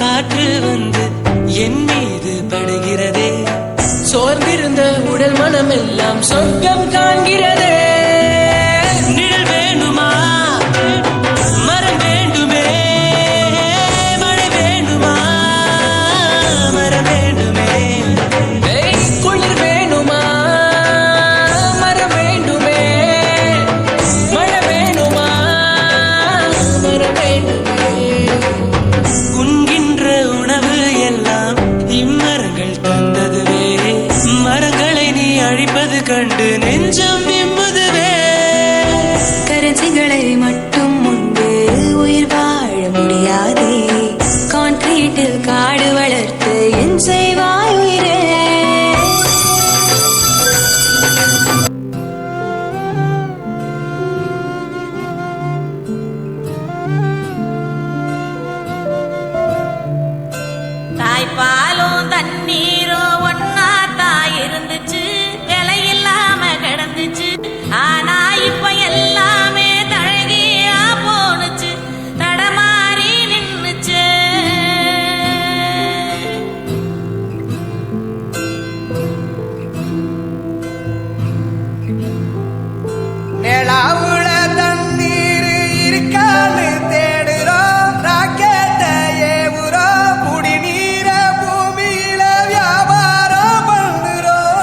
காற்று வந்து என் மீது படுகிறதே. சோர்ந்திருந்த உடல் மனம் எல்லாம் சொர்க்கம் காண்கிறதே. நிழல் வேணுமா, மரம் வேண்டுமே, மழை வேணுமா, மரம் வேண்டுமே. குளிர் வேணுமா, மரம் வேண்டுமே, மழை வேணுமா, மரம் வேண்டுமே. உண்கின்ற உணவு எல்லாம் இம்மரங்கள் தந்ததுவே. மரங்களை நீ அழிப்பது கண்டு நெஞ்சம் விம்புதுவே. கரஞ்சிகளை மட்டும் உண்டு உயிர் வாழ முடியாதே. கான்கிரீட்டில் காடு வளர்த்து என் செய்வாய் உயிரே. தாய்ப்பாலும் தண்ணீரோ ஒன்னா தாய் இருந்துச்சு, விலை இல்லாம கிடந்துச்சு. ஆனா இப்ப எல்லாமே தழகியா போனுச்சு, தடமாறி நின்னுச்சு. நிலாவுல தண்ணீர் இருக்கான்னு தேடுறோம், ராக்கெட்ட ஏவுறோம், குடிநீர பூமியில வியாபாரம் பண்ணுறோம்.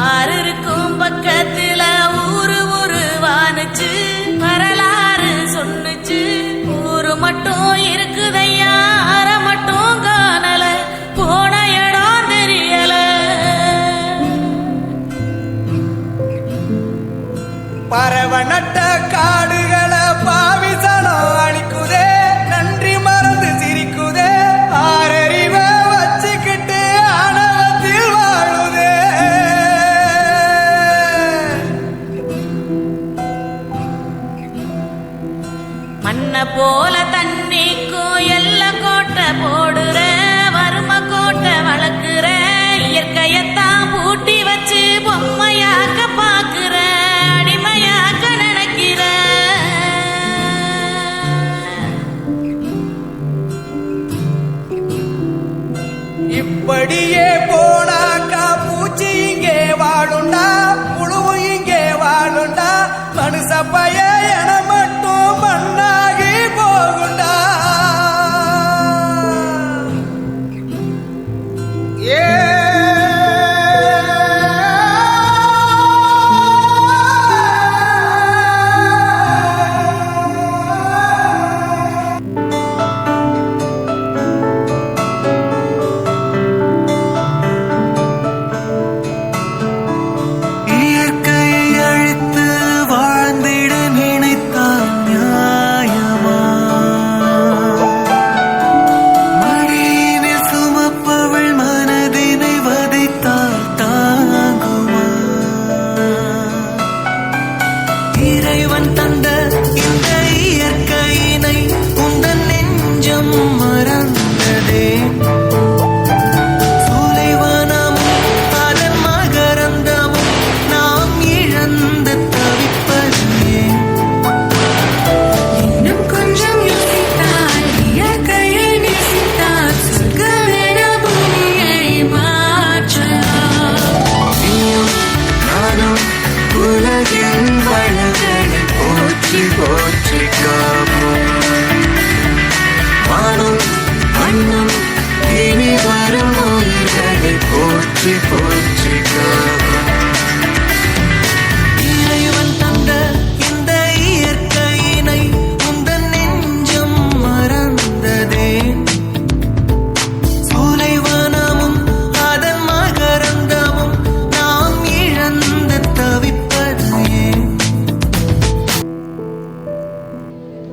ஆறு இருக்கும் பக்கத்துல ஊரு வானுச்சு, வரலாறு சொன்னுச்சு. ஊரு மட்டும் இருக்குதையா, அற மட்டும் காணல, போன இடம் தெரியல. பறவை நட்ட காடுகளை பாவிசனம் அழிக்குதே, நன்றி மறந்து சிரிக்குதே. ஆறறிவ வச்சுக்கிட்டு ஆணவத்தில் வாழுதே. மண்ண போல தண்ணிக்கும் எல்ல கோட்டை போடுற